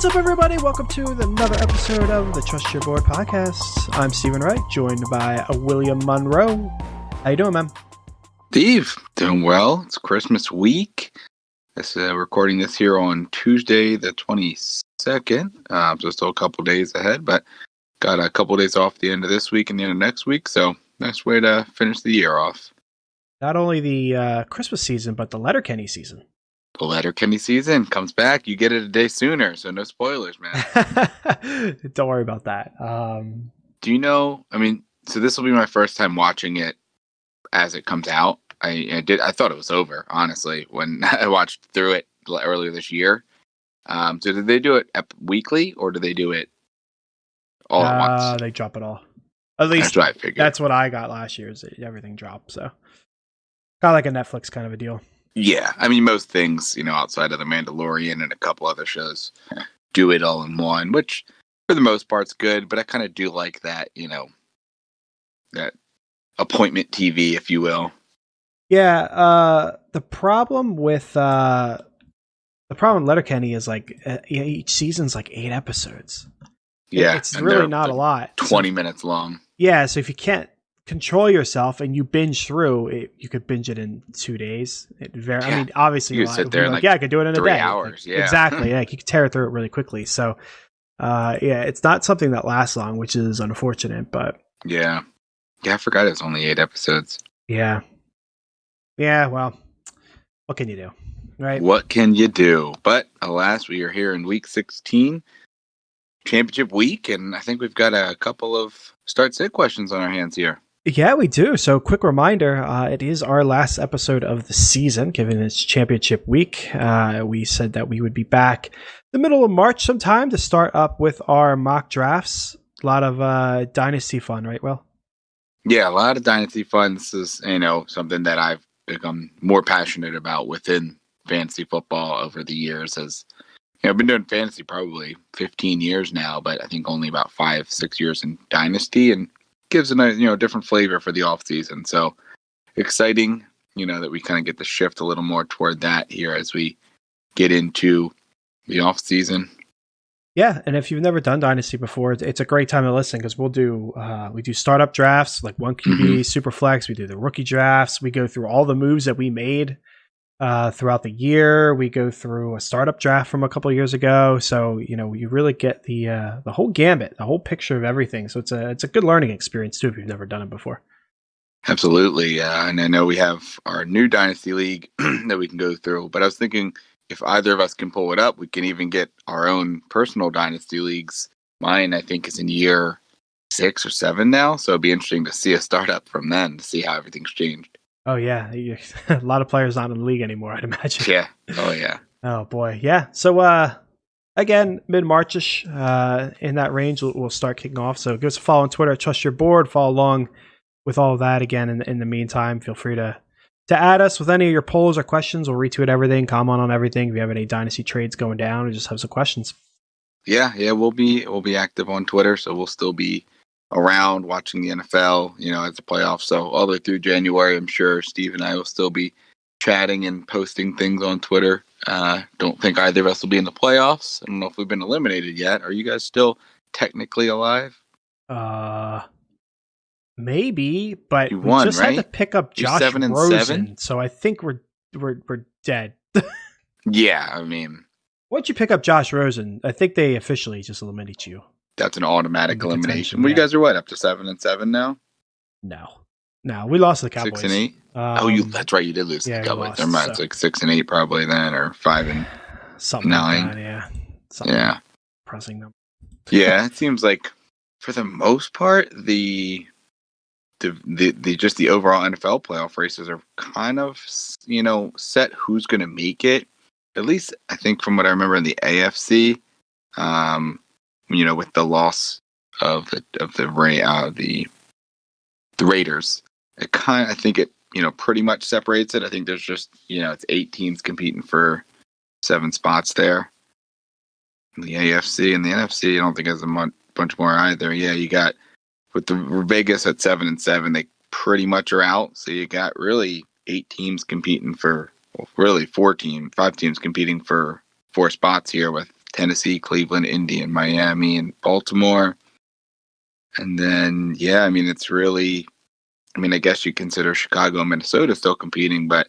What's up, everybody? Welcome to another episode of the Trust Your Board podcast. I'm Stephen Wright, joined by William Monroe. How you doing, man? Steve, doing well. It's Christmas week. Recording this here on Tuesday, the 22nd. So still a couple days ahead, but got a couple days off the end of this week and the end of next week. So nice way to finish the year off. Not only the Christmas season, but the Letterkenny season. The Letterkenny season comes back. You get it a day sooner, so no spoilers, man. Don't worry about that. Do you know? So this will be my first time watching it as it comes out. I thought it was over, honestly, when I watched through it earlier this year. So did they do it weekly, or do they do it all at once? They drop it all. At least that's what I figured. That's what I got last year. Is everything dropped? So kind of like a Netflix kind of a deal. Yeah, most things, outside of The Mandalorian and a couple other shows, do it all in one, which for the most part's good, but I kind of do like that, that appointment TV, if you will. Yeah, the problem with Letterkenny is each season's 8 episodes. Yeah, it's really not a lot. 20 minutes long. Yeah, so if you can't control yourself and you binge through it, you could binge it in 2 days. Obviously you sit there I could do it in 3 a day. hours. Yeah, exactly. Yeah, you could tear through it really quickly. So, it's not something that lasts long, which is unfortunate. But yeah, I forgot it's only 8 episodes. Yeah. Well, what can you do, right? What can you do? But alas, we are here in week 16, championship week, and I think we've got a couple of start-sit questions on our hands here. Yeah, we do. So quick reminder, it is our last episode of the season, given it's championship week. We said that we would be back the middle of March sometime to start up with our mock drafts. A lot of dynasty fun, right, Will? Yeah, a lot of dynasty fun. This is, something that I've become more passionate about within fantasy football over the years. As I've been doing fantasy probably 15 years now, but I think only about 5-6 years in dynasty, and gives it a different flavor for the off season. So exciting, that we kind of get to shift a little more toward that here as we get into the off season. Yeah, and if you've never done dynasty before, it's a great time to listen, because we do startup drafts, like 1 QB, super flex. We do the rookie drafts. We go through all the moves that we made throughout the year. We go through a startup draft from a couple of years ago. So, you really get the whole gambit, the whole picture of everything. So it's a good learning experience too if you've never done it before. Absolutely. And I know we have our new dynasty league that we can go through, but I was thinking if either of us can pull it up, we can even get our own personal dynasty leagues. Mine, I think, is in year 6 or 7 now. So it'd be interesting to see a startup from then to see how everything's changed. Oh, yeah. A lot of players not in the league anymore, I'd imagine. Yeah. Oh, yeah. Oh, boy. Yeah. So, again, mid-March-ish, in that range, we'll start kicking off. So give us a follow on Twitter at Trust Your Board. Follow along with all of that. Again, in the meantime, feel free to add us with any of your polls or questions. We'll retweet everything, comment on everything. If you have any dynasty trades going down or just have some questions. Yeah, we'll be active on Twitter, so we'll still be around watching the NFL, as the playoffs. So all the way through January, I'm sure Steve and I will still be chatting and posting things on Twitter. Don't think either of us will be in the playoffs. I don't know if we've been eliminated yet. Are you guys still technically alive? Maybe, but you won, we just had to pick up Josh 7-7, so I think we're dead. Yeah, once you pick up Josh Rosen, I think they officially just eliminate you. That's an automatic elimination. Well, you guys are up to 7-7 now? No, we lost to the Cowboys. 6-8. That's right, you did lose to the Cowboys. Never mind, it's 6-8 probably then, or 5-9. Something like that, yeah. Yeah. Pressing them. Yeah, it seems like for the most part, the just the overall NFL playoff races are kind of, set who's going to make it. At least I think from what I remember in the AFC, with the loss of the Raiders, I think it pretty much separates it. I think there's just it's 8 teams competing for 7 spots there. In the AFC and the NFC, I don't think there's a bunch more either. Yeah, you got with the Vegas at 7-7, they pretty much are out. So you got really 8 teams competing for, 5 teams competing for 4 spots here, with Tennessee, Cleveland, Indy, and Miami, and Baltimore. And then, yeah, I mean, it's really, I mean, I guess you consider Chicago and Minnesota still competing, but,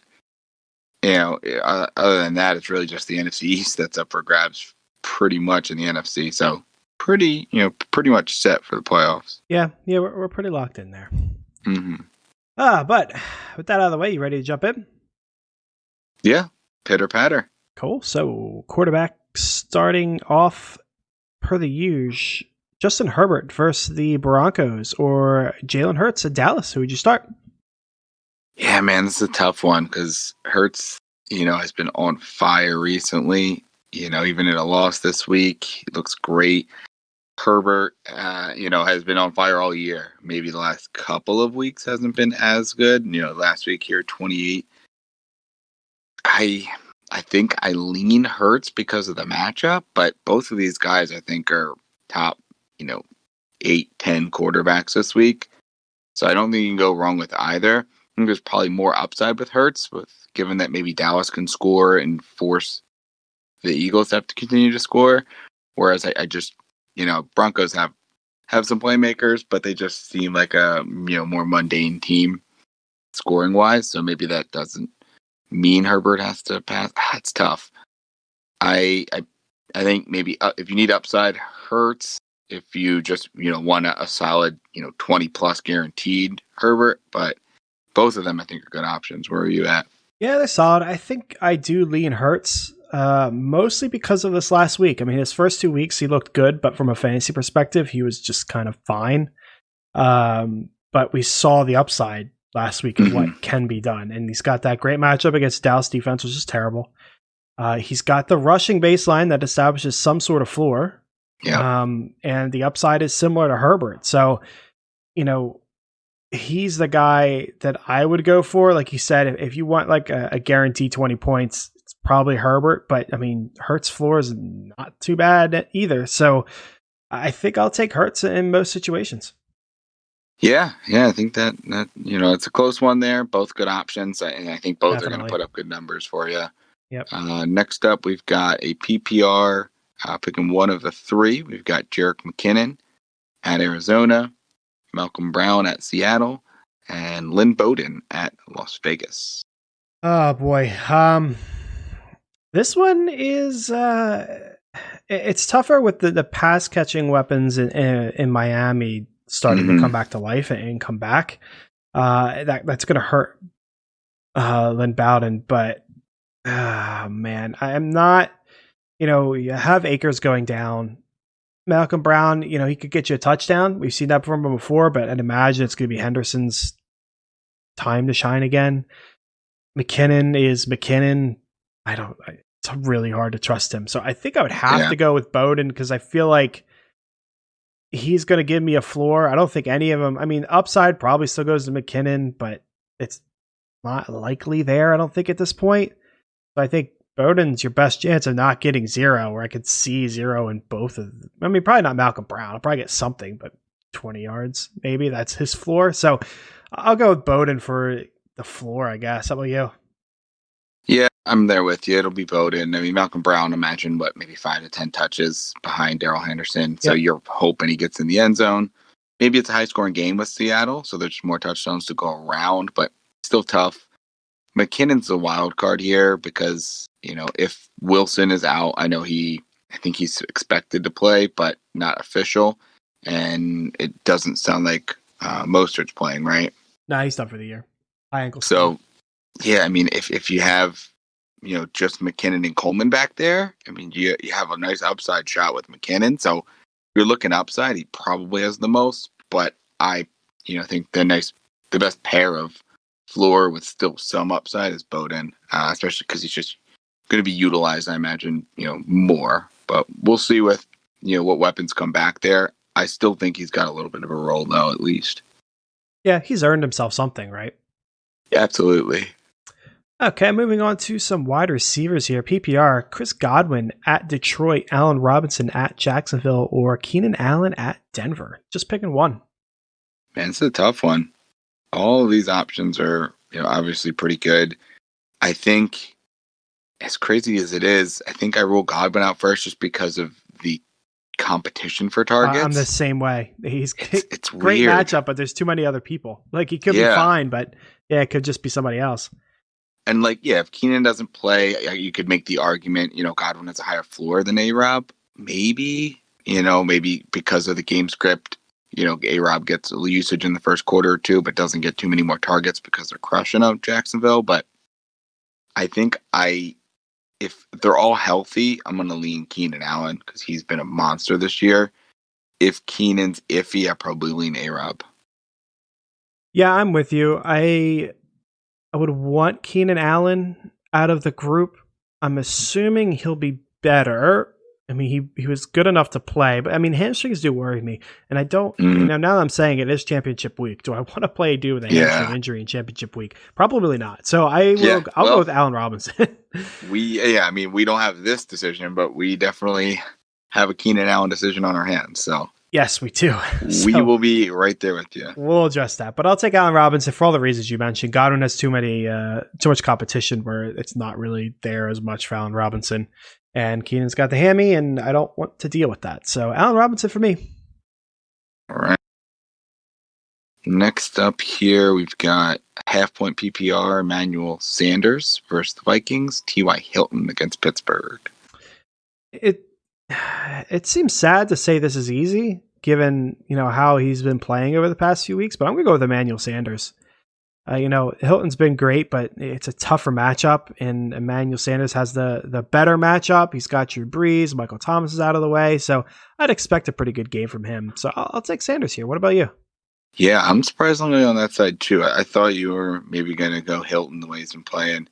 other than that, it's really just the NFC East that's up for grabs pretty much in the NFC. So pretty much set for the playoffs. Yeah, we're pretty locked in there. Mm-hmm. But with that out of the way, you ready to jump in? Yeah, pitter patter. Cool. So quarterback starting off per the usual, Justin Herbert versus the Broncos or Jalen Hurts at Dallas. Who would you start? Yeah, man, this is a tough one because Hurts, has been on fire recently. Even in a loss this week, he looks great. Herbert, has been on fire all year. Maybe the last couple of weeks hasn't been as good. Last week here, 28. I think I lean Hurts because of the matchup, but both of these guys I think are top, 8, 10 quarterbacks this week. So I don't think you can go wrong with either. I think there's probably more upside with Hurts, given that maybe Dallas can score and force the Eagles to have to continue to score. Whereas I just, Broncos have some playmakers, but they just seem like a more mundane team scoring wise. So maybe that doesn't mean Herbert has to pass. It's tough. I think maybe if you need upside, Hurts. If you just want a solid 20 plus guaranteed, Herbert. But both of them I think are good options. Where are you at? Yeah, they're solid. I think I do lean Hurts. Mostly because of this last week. I mean, his first 2 weeks he looked good, but from a fantasy perspective, he was just kind of fine. But we saw the upside last week of what can be done, and he's got that great matchup against Dallas defense, which is terrible. He's got the rushing baseline that establishes some sort of floor. Yeah. And the upside is similar to Herbert. So, he's the guy that I would go for. Like you said, if you want like a guaranteed 20 points, it's probably Herbert. But I mean, Hurts' floor is not too bad either. So I think I'll take Hurts in most situations. Yeah, I think that it's a close one there. Both good options, and I think both are going to put up good numbers for you. Yep. Next up, we've got a PPR picking one of the three. We've got Jerick McKinnon at Arizona, Malcolm Brown at Seattle, and Lynn Bowden at Las Vegas. Oh boy, this one is it's tougher with the pass catching weapons in Miami starting to come back to life and come back. That's going to hurt Lynn Bowden, but man, I am not. You have Akers going down. Malcolm Brown, he could get you a touchdown. We've seen that from him before, but I'd imagine it's going to be Henderson's time to shine again. McKinnon is McKinnon. It's really hard to trust him. So I think I would have to go with Bowden because I feel like he's going to give me a floor. I don't think any of them, upside probably still goes to McKinnon, but it's not likely there, I don't think, at this point. So I think Bowden's your best chance of not getting 0, where I could see 0 in both of them. Probably not Malcolm Brown. I'll probably get something, but 20 yards, maybe. That's his floor. So I'll go with Bowden for the floor, I guess. How about you? Yeah, I'm there with you. It'll be Bowden. Malcolm Brown, imagine, maybe 5 to 10 touches behind Darrell Henderson. So you're hoping he gets in the end zone. Maybe it's a high-scoring game with Seattle, so there's more touchdowns to go around, but still tough. McKinnon's a wild card here because, if Wilson is out, I think he's expected to play, but not official. And it doesn't sound like Mostert's playing, right? No, he's done for the year. High ankle. So, yeah, if you have, just McKinnon and Coleman back there, you have a nice upside shot with McKinnon. So if you're looking upside, he probably has the most, but I, think the best pair of floor with still some upside is Bowden, especially because he's just going to be utilized, I imagine, more. But we'll see with, what weapons come back there. I still think he's got a little bit of a role, though, at least. Yeah, he's earned himself something, right? Yeah, absolutely. Okay, moving on to some wide receivers here. PPR, Chris Godwin at Detroit, Allen Robinson at Jacksonville, or Keenan Allen at Denver. Just picking one. Man, it's a tough one. All of these options are, obviously pretty good. I think as crazy as it is, I think I rule Godwin out first just because of the competition for I'm the targets. same way. He's It's great weird. matchup, but there's too many other people. Like he could be Yeah. fine, but yeah, it could just be somebody else. And like, yeah, if Keenan doesn't play, you could make the argument, Godwin has a higher floor than A-Rob. Maybe, maybe because of the game script, A-Rob gets usage in the first quarter or two, but doesn't get too many more targets because they're crushing out Jacksonville. But I think if they're all healthy, I'm going to lean Keenan Allen because he's been a monster this year. If Keenan's iffy, I probably lean A-Rob. Yeah, I'm with you. I would want Keenan Allen out of the group. I'm assuming he'll be better. I mean, he was good enough to play, but I mean, hamstrings do worry me. And I don't, now that I'm saying it is championship week, do I want to play a dude with a hamstring injury in championship week? Probably not. So I'll go with Allen Robinson. We don't have this decision, but we definitely have a Keenan Allen decision on our hands. So yes, we do. We will be right there with you. We'll adjust that, but I'll take Allen Robinson for all the reasons you mentioned. Godwin has too much competition where it's not really there as much for Allen Robinson, and Keenan's got the hammy, and I don't want to deal with that. So Allen Robinson for me. All right. Next up here, we've got half-point PPR Emmanuel Sanders versus the Vikings. T.Y. Hilton against Pittsburgh. It seems sad to say this is easy, given how he's been playing over the past few weeks, but I'm going to go with Emmanuel Sanders. Hilton's been great, but it's a tougher matchup, and Emmanuel Sanders has the better matchup. He's got Drew Brees, Michael Thomas is out of the way, so I'd expect a pretty good game from him. So I'll take Sanders here. What about you? Yeah, I'm surprisingly on that side too. I thought you were maybe going to go Hilton the way he's been playing.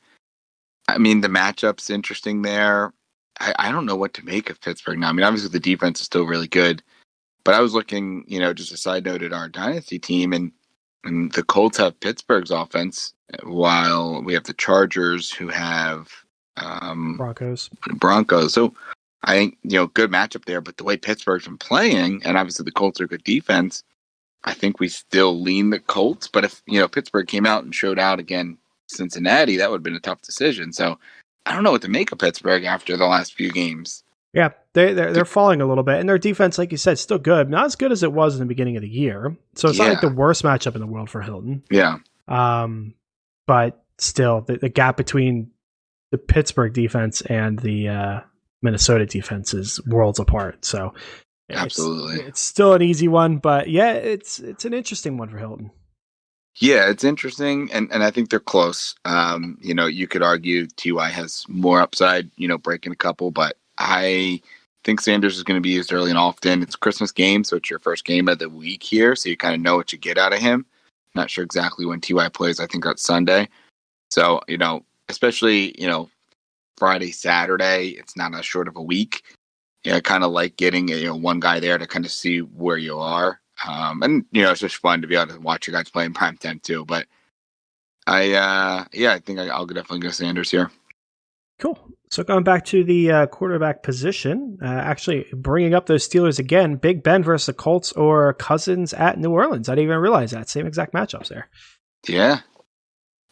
I mean, the matchup's interesting there. I don't know what to make of Pittsburgh now. I mean, obviously the defense is still really good, but I was looking, just a side note at our dynasty team, and the Colts have Pittsburgh's offense, while we have the Chargers who have Broncos. So I think, good matchup there, but the way Pittsburgh's been playing, and obviously the Colts are good defense, I think we still lean the Colts. But if, Pittsburgh came out and showed out again Cincinnati, that would have been a tough decision. So I don't know what to make of Pittsburgh after the last few games. Yeah, they're falling a little bit, and their defense, like you said, still good. Not as good as it was in the beginning of the year. So it's not like the worst matchup in the world for Hilton. Yeah. But still, the gap between the Pittsburgh defense and the Minnesota defense is worlds apart. So absolutely, it's still an easy one, but yeah, it's an interesting one for Hilton. Yeah, it's interesting, and I think they're close. You could argue T.Y. has more upside, breaking a couple, but I think Sanders is going to be used early and often. It's a Christmas game, so it's your first game of the week here, so you kind of know what you get out of him. Not sure exactly when T.Y. plays. I think that's Sunday. So, especially, Friday, Saturday, it's not as short of a week. I kind of like getting one guy there to kind of see where you are. And it's just fun to be able to watch you guys play in prime time too. But I think I'll definitely go Sanders here. Cool. So going back to the quarterback position, actually bringing up those Steelers again, Big Ben versus the Colts or Cousins at New Orleans. I didn't even realize that. Same exact matchups there. Yeah.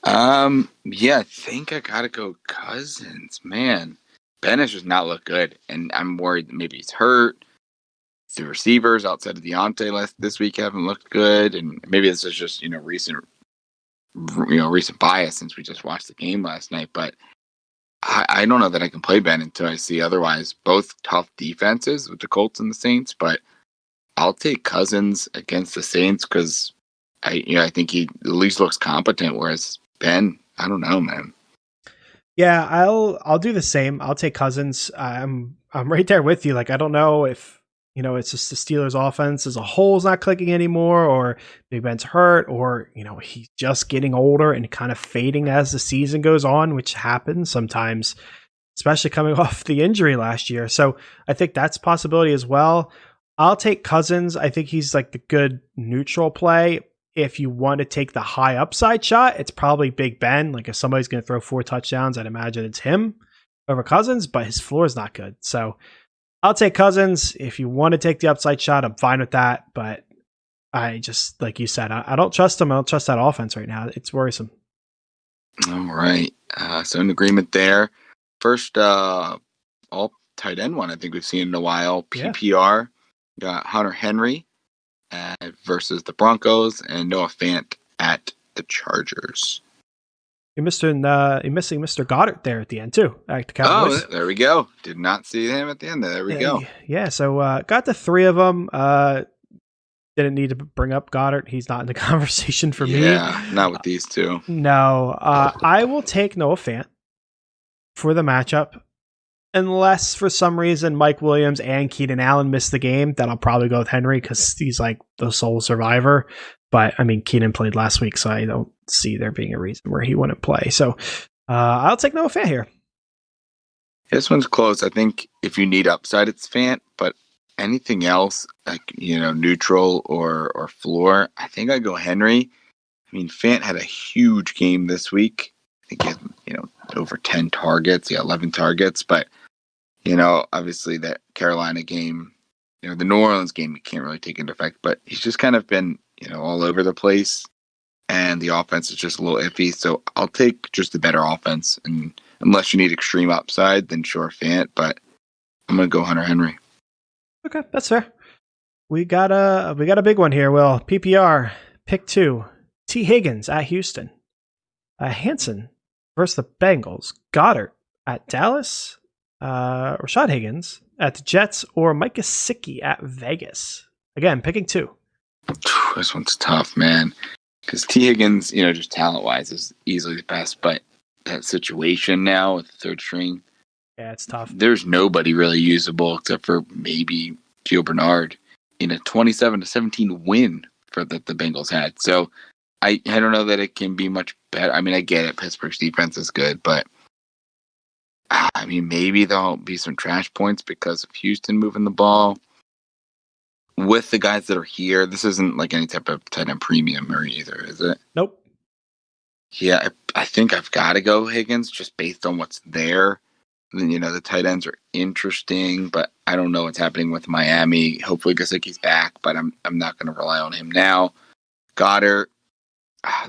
I think I gotta go Cousins. Man, Ben has just not looked good, and I'm worried that maybe he's hurt. The receivers outside of Deontay this week haven't looked good, and maybe this is just recent bias since we just watched the game last night. But I don't know that I can play Ben until I see otherwise. Both tough defenses with the Colts and the Saints, but I'll take Cousins against the Saints because I think he at least looks competent, whereas Ben, I don't know, man. Yeah, I'll do the same. I'll take Cousins. I'm right there with you. Like I don't know if it's just the Steelers offense as a whole is not clicking anymore, or Big Ben's hurt, or, he's just getting older and kind of fading as the season goes on, which happens sometimes, especially coming off the injury last year. So I think that's a possibility as well. I'll take Cousins. I think he's like the good neutral play. If you want to take the high upside shot, it's probably Big Ben. Like if somebody's going to throw 4 touchdowns, I'd imagine it's him over Cousins, but his floor is not good. So I'll take Cousins. If you want to take the upside shot, I'm fine with that. But I just, like you said, I don't trust him. I don't trust that offense right now. It's worrisome. All right. So in agreement there. first all tight end one I think we've seen in a while. Yeah. PPR got Hunter Henry versus the Broncos and Noah Fant at the Chargers. You're missing Mr. Goddard there at the end too. At the Cowboys. Oh, there we go. Did not see him at the end. There we go. Yeah, so got the three of them. Didn't need to bring up Goddard. He's not in the conversation for me. Yeah, not with these two. No, I will take Noah Fant for the matchup. Unless for some reason Mike Williams and Keenan Allen miss the game, then I'll probably go with Henry because he's like the sole survivor. But I mean, Keenan played last week, so I don't see there being a reason where he wouldn't play. So I'll take Noah Fant here. This one's close. I think if you need upside, it's Fant, but anything else, like, neutral or floor, I think I go Henry. I mean, Fant had a huge game this week. I think he had, over 10 targets, 11 targets, but obviously that Carolina game, the New Orleans game, you can't really take into effect, but he's just kind of been, all over the place, and the offense is just a little iffy. So I'll take just the better offense, and unless you need extreme upside, then sure, Fant, but I'm going to go Hunter Henry. Okay, that's fair. We got a big one here, Will. PPR, pick 2. T. Higgins at Houston. Hansen versus the Bengals. Goddard at Dallas. Rashad Higgins at the Jets, or Mike Gesicki at Vegas. Again, picking 2. This one's tough, man. Because T. Higgins, just talent-wise, is easily the best, but that situation now with the third string, yeah, it's tough. There's nobody really usable except for maybe Gio Bernard in a 27-17 win for that the Bengals had. So I don't know that it can be much better. I mean, I get it. Pittsburgh's defense is good, but I mean, maybe there'll be some trash points because of Houston moving the ball. With the guys that are here, this isn't like any type of tight end premium or either, is it? Nope. Yeah, I think I've got to go Higgins just based on what's there. Then, the tight ends are interesting, but I don't know what's happening with Miami. Hopefully Gesicki's back, but I'm not going to rely on him now. Goddard,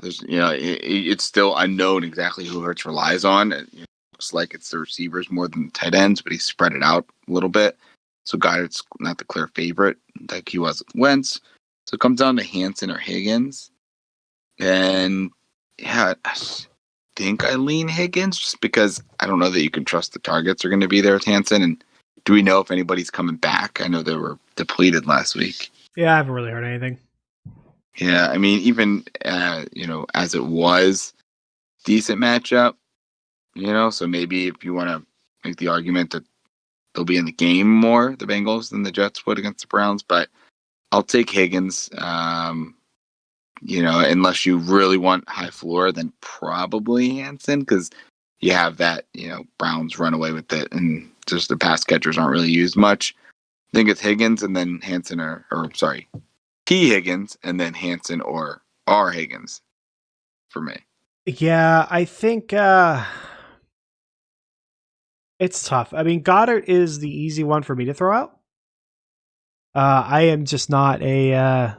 there's it's still unknown exactly who Hurts relies on. It's like it's the receivers more than the tight ends, but he's spread it out a little bit. So Goddard's not the clear favorite like he was with Wentz. So it comes down to Hansen or Higgins. And yeah, I think I lean Higgins just because I don't know that you can trust the targets are going to be there with Hansen. And do we know if anybody's coming back? I know they were depleted last week. Yeah, I haven't really heard anything. Yeah, I mean, even, as it was, decent matchup, so maybe if you want to make the argument that they'll be in the game more, the Bengals, than the Jets would against the Browns, but I'll take Higgins, unless you really want high floor, then probably Hansen, because you have that, Browns run away with it, and just the pass catchers aren't really used much. I think it's Higgins and then Hansen T. Higgins and then Hansen or R. Higgins for me. Yeah, I think it's tough. I mean, Goddard is the easy one for me to throw out. I am just not I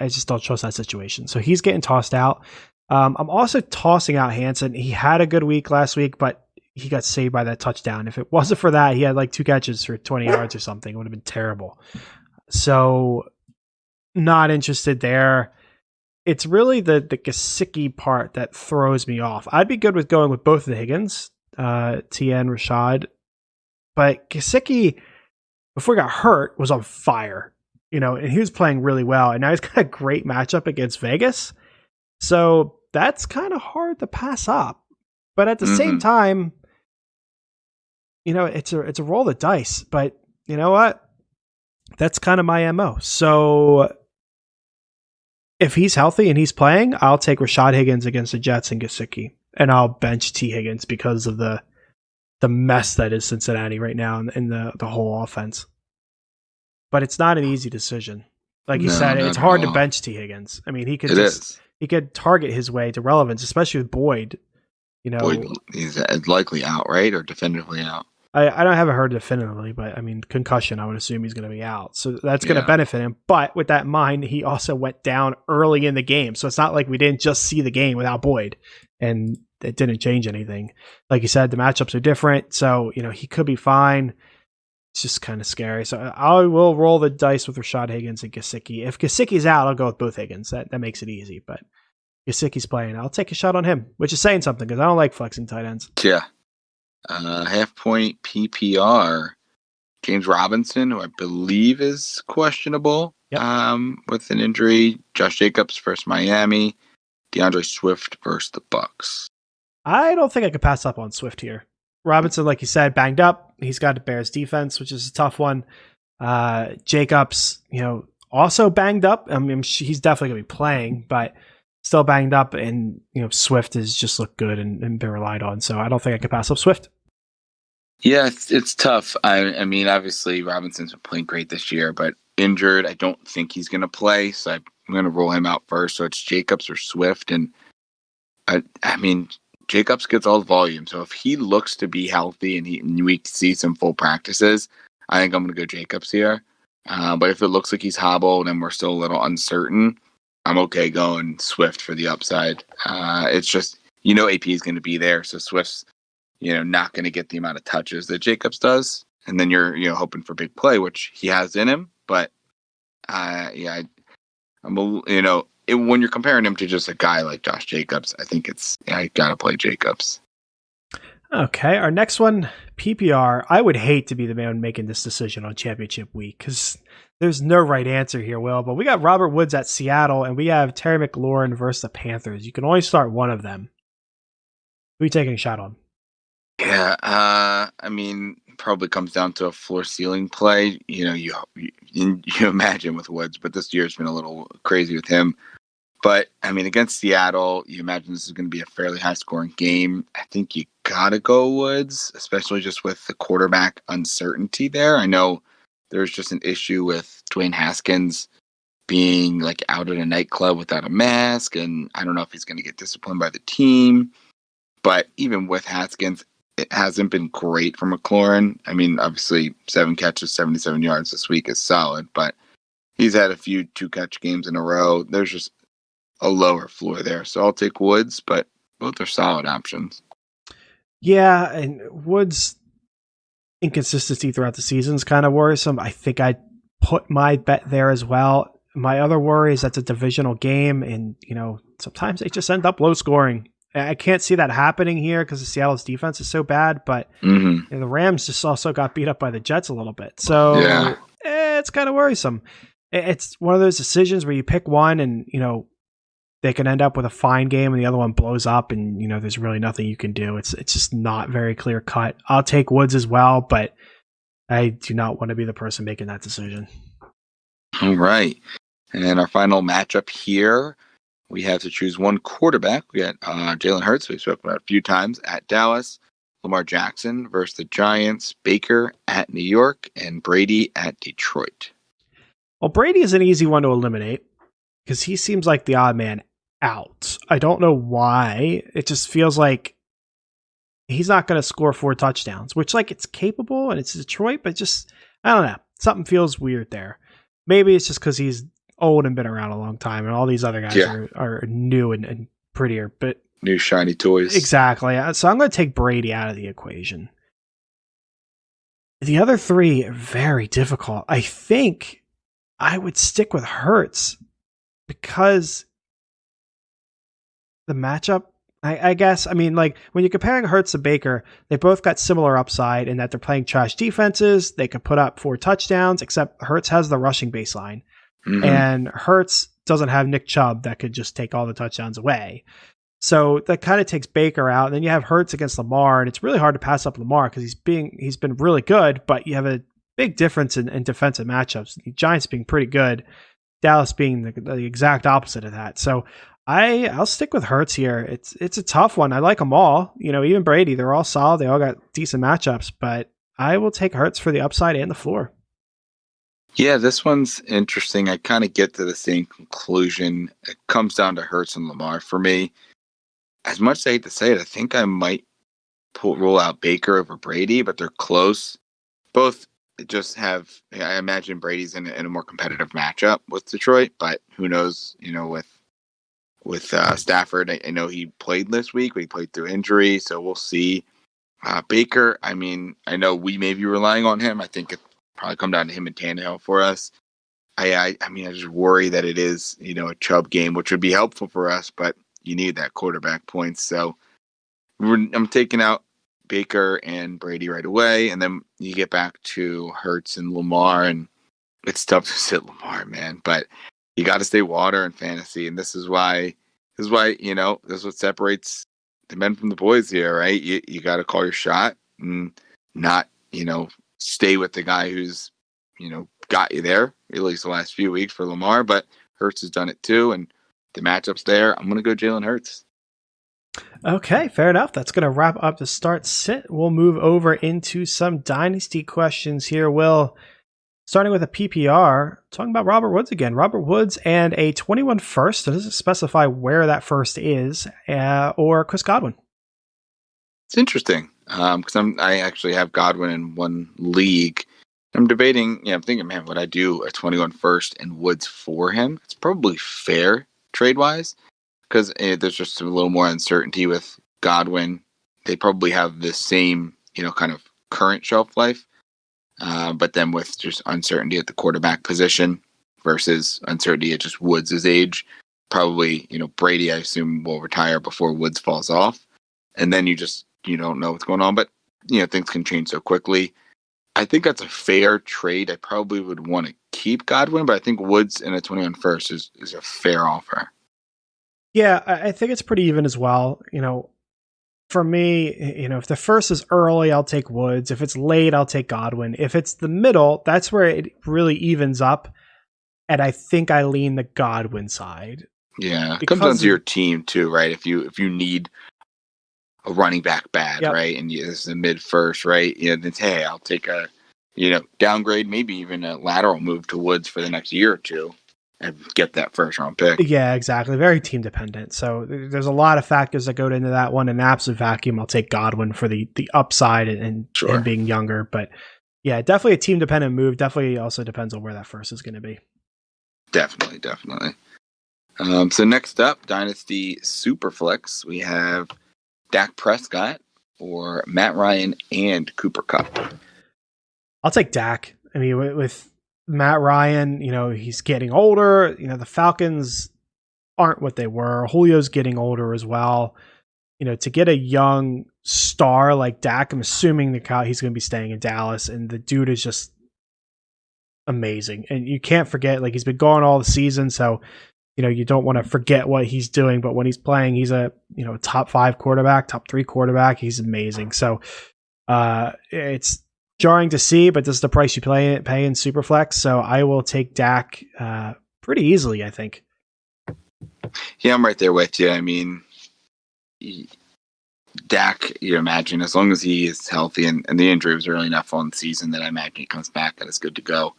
just don't trust that situation. So he's getting tossed out. I'm also tossing out Hansen. He had a good week last week, but he got saved by that touchdown. If it wasn't for that, he had like 2 catches for 20 yards or something. It would have been terrible. So not interested there. It's really the Gesicki part that throws me off. I'd be good with going with both of the Higgins, TN, Rashad. But Gesicki, before he got hurt, was on fire. And he was playing really well. And now he's got a great matchup against Vegas. So that's kind of hard to pass up. But at the same time, it's a roll of the dice. But you know what? That's kind of my MO. So if he's healthy and he's playing, I'll take Rashad Higgins against the Jets and Gesicki. And I'll bench T. Higgins because of the mess that is Cincinnati right now in the whole offense. But it's not an easy decision. Like you said, it's hard to bench T. Higgins. I mean, he could target his way to relevance, especially with Boyd. Boyd, he's likely out, right? Or definitively out. I haven't heard definitively, but I mean, concussion, I would assume he's going to be out. So that's going to benefit him. But with that in mind, he also went down early in the game. So it's not like we didn't just see the game without Boyd. And it didn't change anything. Like you said, the matchups are different, so he could be fine. It's just kind of scary. So I will roll the dice with Rashad Higgins and Gesicki. If Gesicki's out, I'll go with both Higgins. That makes it easy. But Gesicki's playing, I'll take a shot on him, which is saying something because I don't like flexing tight ends. Yeah. Half point PPR. James Robinson, who I believe is questionable with an injury. Josh Jacobs versus Miami. DeAndre Swift versus the Bucks. I don't think I could pass up on Swift here. Robinson, like you said, banged up. He's got the Bears defense, which is a tough one. Jacobs, also banged up. I mean, he's definitely going to be playing, but still banged up. And, Swift has just looked good and been relied on. So I don't think I could pass up Swift. Yeah, it's tough. I mean, obviously, Robinson's been playing great this year, but injured, I don't think he's going to play. So I'm going to roll him out first. So it's Jacobs or Swift. And I mean, Jacobs gets all the volume. So if he looks to be healthy and we see some full practices, I think I'm going to go Jacobs here. But if it looks like he's hobbled and we're still a little uncertain, I'm okay going Swift for the upside. It's just, AP is going to be there. So Swift's, not going to get the amount of touches that Jacobs does. And then you're, hoping for big play, which he has in him. But, when you're comparing him to just a guy like Josh Jacobs, I think I got to play Jacobs. Okay, our next one, PPR. I would hate to be the man making this decision on championship week because there's no right answer here, Will. But we got Robert Woods at Seattle, and we have Terry McLaurin versus the Panthers. You can only start one of them. Who are you taking a shot on? Yeah, I mean, probably comes down to a floor-ceiling play. You imagine with Woods, but this year's been a little crazy with him. But, I mean, against Seattle, you imagine this is going to be a fairly high-scoring game. I think you got to go Woods, especially just with the quarterback uncertainty there. I know there's just an issue with Dwayne Haskins being, out at a nightclub without a mask, and I don't know if he's going to get disciplined by the team. But even with Haskins, it hasn't been great for McLaurin. I mean, obviously, 7 catches, 77 yards this week is solid, but he's had a few 2-catch games in a row. There's just a lower floor there. So I'll take Woods, but both are solid options. Yeah, and Woods' inconsistency throughout the season is kind of worrisome. I think I'd put my bet there as well. My other worry is that's a divisional game, and, sometimes they just end up low scoring. I can't see that happening here because Seattle's defense is so bad, but the Rams just also got beat up by the Jets a little bit. So it's kind of worrisome. It's one of those decisions where you pick one and, they can end up with a fine game and the other one blows up and, there's really nothing you can do. It's just not very clear cut. I'll take Woods as well, but I do not want to be the person making that decision. All right. And our final matchup here, we have to choose one quarterback. We got Jalen Hurts, we've spoken about a few times, at Dallas. Lamar Jackson versus the Giants. Baker at New York. And Brady at Detroit. Well, Brady is an easy one to eliminate because he seems like the odd man out. I don't know why. It just feels like he's not going to score 4 touchdowns, which, it's capable and it's Detroit, but just, I don't know. Something feels weird there. Maybe it's just because he's old and been around a long time, and all these other guys are new and prettier, but new shiny toys. Exactly. So I'm going to take Brady out of the equation. The other 3 are very difficult. I think I would stick with Hurts because the matchup, I guess, I mean, when you're comparing Hurts to Baker, they both got similar upside in that they're playing trash defenses. They could put up 4 touchdowns, except Hurts has the rushing baseline. And Hurts doesn't have Nick Chubb that could just take all the touchdowns away. So that kind of takes Baker out. And then you have Hurts against Lamar, and it's really hard to pass up Lamar because he's been really good, but you have a big difference in defensive matchups. The Giants being pretty good, Dallas being the exact opposite of that. So I'll stick with Hurts here. It's a tough one. I like them all. Even Brady, they're all solid. They all got decent matchups, but I will take Hurts for the upside and the floor. Yeah, this one's interesting. I kind of get to the same conclusion. It comes down to Hurts and Lamar for me. As much as I hate to say it, I think I might roll out Baker over Brady, but they're close. Both just have, I imagine Brady's in a more competitive matchup with Detroit, but who knows, with with Stafford. I know he played this week, but he played through injury, so we'll see. Baker, I mean, I know we may be relying on him. I think it probably come down to him and Tannehill for us. I mean, I just worry that it is, a Chubb game, which would be helpful for us, but you need that quarterback points. So I'm taking out Baker and Brady right away, and then you get back to Hurts and Lamar, and it's tough to sit Lamar, man. But you got to stay water in fantasy, and this is why this is what separates the men from the boys here, right? You got to call your shot and not stay with the guy who's got you there, at least the last few weeks for Lamar, but Hurts has done it too, and the matchup's there. I'm going to go Jalen Hurts. Okay, fair enough. That's going to wrap up the start sit. We'll move over into some dynasty questions here, Will. Starting with a PPR, talking about Robert Woods again. Robert Woods and a 21 first. So does it specify where that first is, or Chris Godwin? It's interesting because I actually have Godwin in one league. I'm debating, I'm thinking, man, would I do a 21 first and Woods for him? It's probably fair trade-wise because there's just a little more uncertainty with Godwin. They probably have the same, kind of current shelf life, but then with just uncertainty at the quarterback position versus uncertainty at just Woods' age, probably, Brady, I assume, will retire before Woods falls off. And then you don't know what's going on, but, things can change so quickly. I think that's a fair trade. I probably would want to keep Godwin, but I think Woods in a 21 first is a fair offer. Yeah, I think it's pretty even as well. For me, if the first is early, I'll take Woods. If it's late, I'll take Godwin. If it's the middle, that's where it really evens up. And I think I lean the Godwin side. Yeah, it comes down to your team too, right? If you need a running back bad, yep, right? And it's a mid first, right? Then hey, I'll take a, downgrade, maybe even a lateral move to Woods for the next year or two and get that first round pick. Yeah, exactly. Very team dependent. So there's a lot of factors that go into that one. In an absolute vacuum, I'll take Godwin for the upside and being younger. But yeah, definitely a team dependent move. Definitely also depends on where that first is going to be. Definitely. So next up, Dynasty Superflex, we have Dak Prescott or Matt Ryan and Cooper Kupp. I'll take Dak. I mean, with Matt Ryan, he's getting older. The Falcons aren't what they were. Julio's getting older as well. To get a young star like Dak, I'm assuming he's going to be staying in Dallas, and the dude is just amazing. And you can't forget, he's been gone all the season, so you don't want to forget what he's doing, but when he's playing, he's a top 5 quarterback, top 3 quarterback. He's amazing. So it's jarring to see, but this is the price you pay in Superflex. So I will take Dak pretty easily, I think. Yeah, I'm right there with you. I mean, Dak, you imagine, as long as he is healthy and the injury was early enough on the season that I imagine he comes back and is good to go.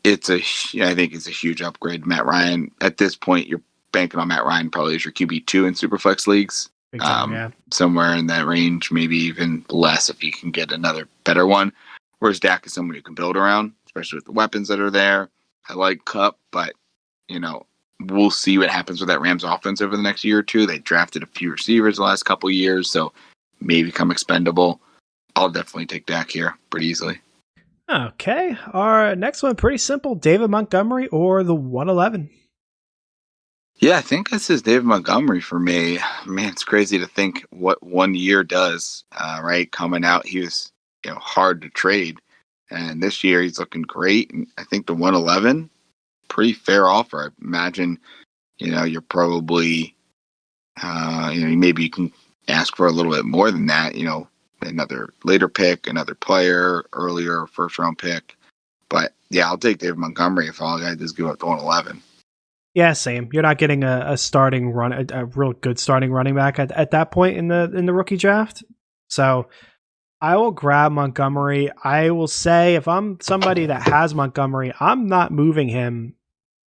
I think it's a huge upgrade. Matt Ryan, at this point, you're banking on Matt Ryan probably as your QB2 in Superflex leagues. Somewhere in that range, maybe even less if you can get another better one. Whereas Dak is someone you can build around, especially with the weapons that are there. I like Kupp, but, we'll see what happens with that Rams offense over the next year or two. They drafted a few receivers the last couple of years, so maybe become expendable. I'll definitely take Dak here pretty easily. Okay, our next one, pretty simple. David Montgomery or the 111? Yeah, I think this is David Montgomery for me. Man, it's crazy to think what 1 year does, right? Coming out, he was hard to trade. And this year he's looking great. And I think the 111, pretty fair offer. I imagine, you're probably, maybe you can ask for a little bit more than that, another later pick, another player, earlier first round pick. But yeah, I'll take David Montgomery if all I do is give up the 111. Yeah, same. You're not getting a starting run, a real good starting running back at that point in the rookie draft. So I will grab Montgomery. I will say if I'm somebody that has Montgomery, I'm not moving him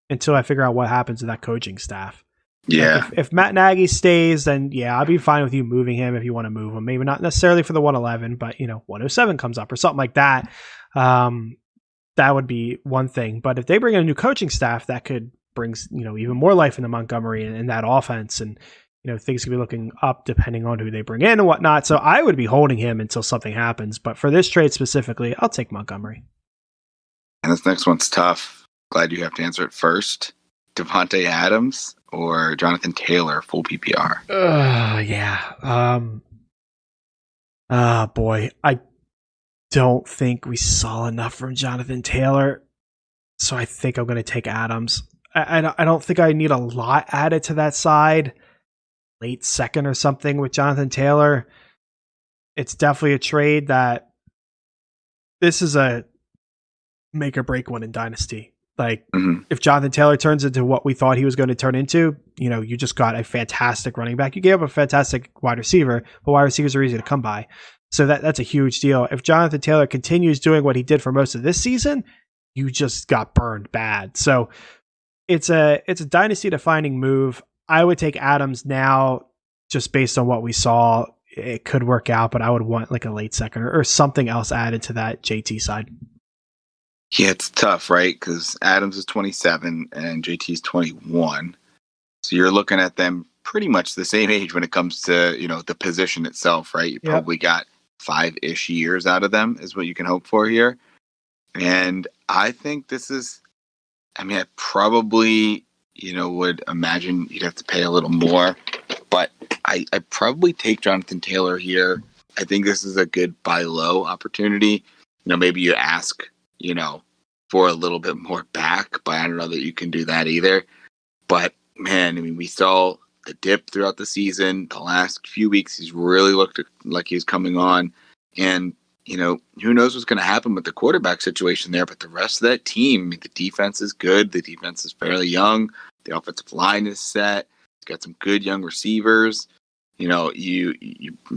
until I figure out what happens to that coaching staff. Yeah. If Matt Nagy stays, then yeah, I'll be fine with you moving him if you want to move him. Maybe not necessarily for the 111, but 107 comes up or something like that. That would be one thing. But if they bring in a new coaching staff that could brings, even more life into Montgomery in that offense. And, things could be looking up depending on who they bring in and whatnot. So I would be holding him until something happens. But for this trade specifically, I'll take Montgomery. And this next one's tough. Glad you have to answer it first. Devontae Adams or Jonathan Taylor, full PPR? Yeah. Boy, I don't think we saw enough from Jonathan Taylor. So I think I'm going to take Adams. I don't think I need a lot added to that side. Late second or something with Jonathan Taylor. It's definitely a trade that this is a make or break one in Dynasty. Like, if Jonathan Taylor turns into what we thought he was going to turn into, you just got a fantastic running back. You gave up a fantastic wide receiver, but wide receivers are easy to come by. So that's a huge deal. If Jonathan Taylor continues doing what he did for most of this season, you just got burned bad. So it's a dynasty defining move. I would take Adams now just based on what we saw. It could work out, but I would want like a late second or something else added to that JT side. Yeah, it's tough, right? Because Adams is 27 and JT is 21. So you're looking at them pretty much the same age when it comes to, the position itself, right? You probably got 5-ish years out of them is what you can hope for here. And I think this is, I probably, would imagine you'd have to pay a little more, but I probably take Jonathan Taylor here. I think this is a good buy low opportunity. Maybe you ask, for a little bit more back, but I don't know that you can do that either. But man, we saw the dip throughout the season. The last few weeks, he's really looked like he's coming on. And, who knows what's going to happen with the quarterback situation there. But the rest of that team, the defense is good. The defense is fairly young. The offensive line is set. It's got some good young receivers. You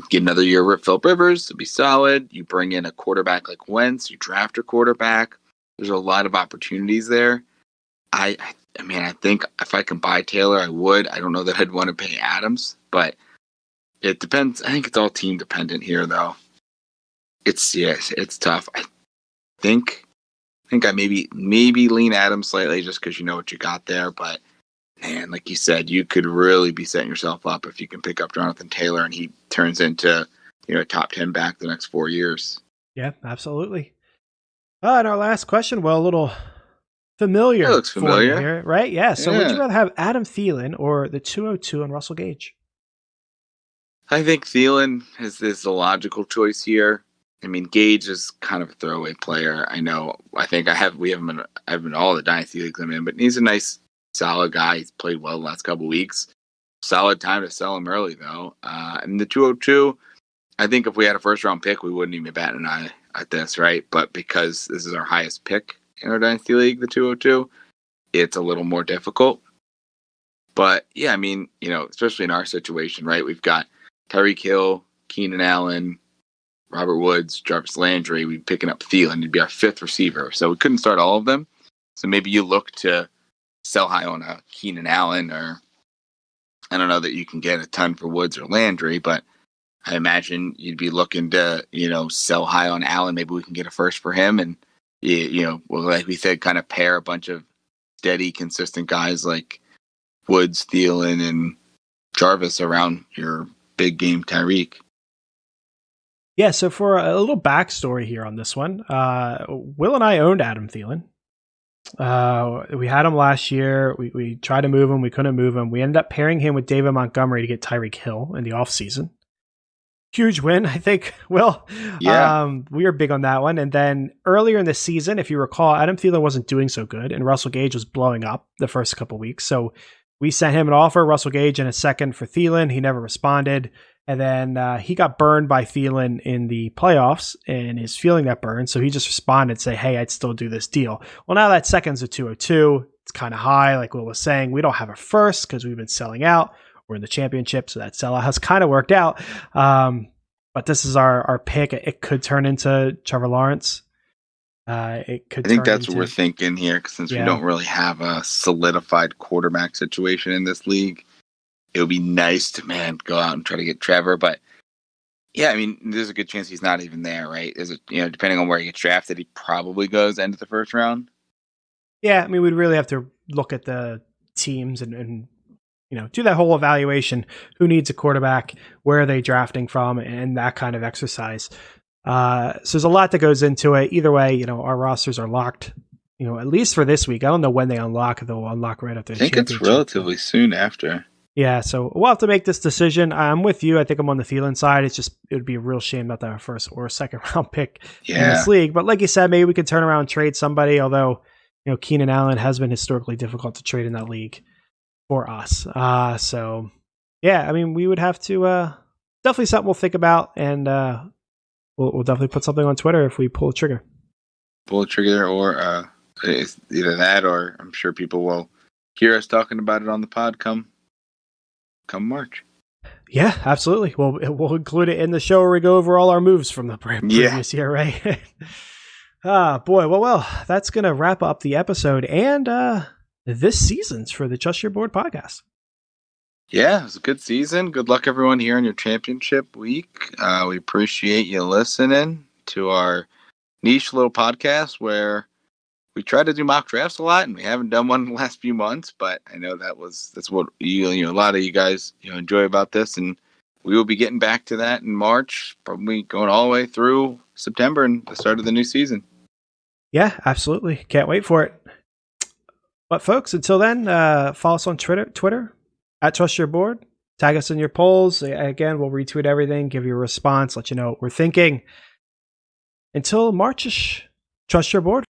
get another year with Phillip Rivers, it'll be solid. You bring in a quarterback like Wentz, you draft a quarterback. There's a lot of opportunities there. I think if I can buy Taylor, I would. I don't know that I'd want to pay Adams, but it depends. I think it's all team dependent here, though. It's tough. I think I maybe lean Adams slightly just because you know what you got there, but man, like you said, you could really be setting yourself up if you can pick up Jonathan Taylor and he turns into, a top 10 back the next 4 years. Yeah, absolutely. And our last question, a little familiar. That looks familiar here, right? Yeah. So would you rather have Adam Thielen or the 202 on Russell Gage? I think Thielen is the logical choice here. Gage is kind of a throwaway player. I know. I think I have in all the dynasty leagues I'm in, but he's a nice, solid guy. He's played well the last couple of weeks. Solid time to sell him early, though. And the 202, I think if we had a first-round pick, we wouldn't even bat an eye at this, right? But because this is our highest pick in our dynasty league, the 202, it's a little more difficult. But, yeah, especially in our situation, right? We've got Tyreek Hill, Keenan Allen, Robert Woods, Jarvis Landry. We'd picking up Thielen. He'd be our fifth receiver. So we couldn't start all of them. So maybe you look to sell high on a Keenan Allen, or I don't know that you can get a ton for Woods or Landry, but I imagine you'd be looking to, sell high on Allen. Maybe we can get a first for him. And, like we said, kind of pair a bunch of steady, consistent guys like Woods, Thielen, and Jarvis around your big game Tyreek. Yeah, so for a little backstory here on this one, Will and I owned Adam Thielen. We had him last year. We tried to move him. We couldn't move him. We ended up pairing him with David Montgomery to get Tyreek Hill in the offseason. Huge win, I think, Will. Yeah. We were big on that one. And then earlier in the season, if you recall, Adam Thielen wasn't doing so good, and Russell Gage was blowing up the first couple weeks. So we sent him an offer, Russell Gage, and a second for Thielen. He never responded. And then he got burned by Thielen in the playoffs and is feeling that burn. So he just responded and say, hey, I'd still do this deal. Well, now that second's a 202. It's kind of high. Like Will was saying, we don't have a first because we've been selling out. We're in the championship. So that sellout has kind of worked out. But this is our pick. It could turn into Trevor Lawrence. I think that's what we're thinking here, since we don't really have a solidified quarterback situation in this league. It would be nice to, go out and try to get Trevor. But, yeah, there's a good chance he's not even there, right? Is it, depending on where he gets drafted, he probably goes end of the first round? Yeah, we'd really have to look at the teams and do that whole evaluation. Who needs a quarterback? Where are they drafting from? And that kind of exercise. So there's a lot that goes into it. Either way, our rosters are locked, at least for this week. I don't know when they unlock. They'll unlock right after the championship. I think it's relatively soon after. Yeah, so we'll have to make this decision. I'm with you. I think I'm on the Thielen side. It would be a real shame not to have a first or second round pick in this league. But like you said, maybe we could turn around and trade somebody, although, Keenan Allen has been historically difficult to trade in that league for us. So, yeah, I mean, we would have to definitely something we'll think about, and we'll definitely put something on Twitter if we pull a trigger. Pull a trigger, or it's either that, or I'm sure people will hear us talking about it on the pod come March. Yeah, absolutely. Well, we'll include it in the show where we go over all our moves from the previous year, right? Boy. Well, that's going to wrap up the episode and this season's for the Trust Your Board podcast. Yeah, it was a good season. Good luck, everyone, here in your championship week. We appreciate you listening to our niche little podcast where we try to do mock drafts a lot, and we haven't done one in the last few months, but I know that's what a lot of you guys enjoy about this, and we will be getting back to that in March, probably going all the way through September and the start of the new season. Yeah, absolutely. Can't wait for it. But folks, until then, follow us on Twitter at Trust Your Board. Tag us in your polls. Again, we'll retweet everything, give you a response, let you know what we're thinking. Until March-ish, Trust Your Board.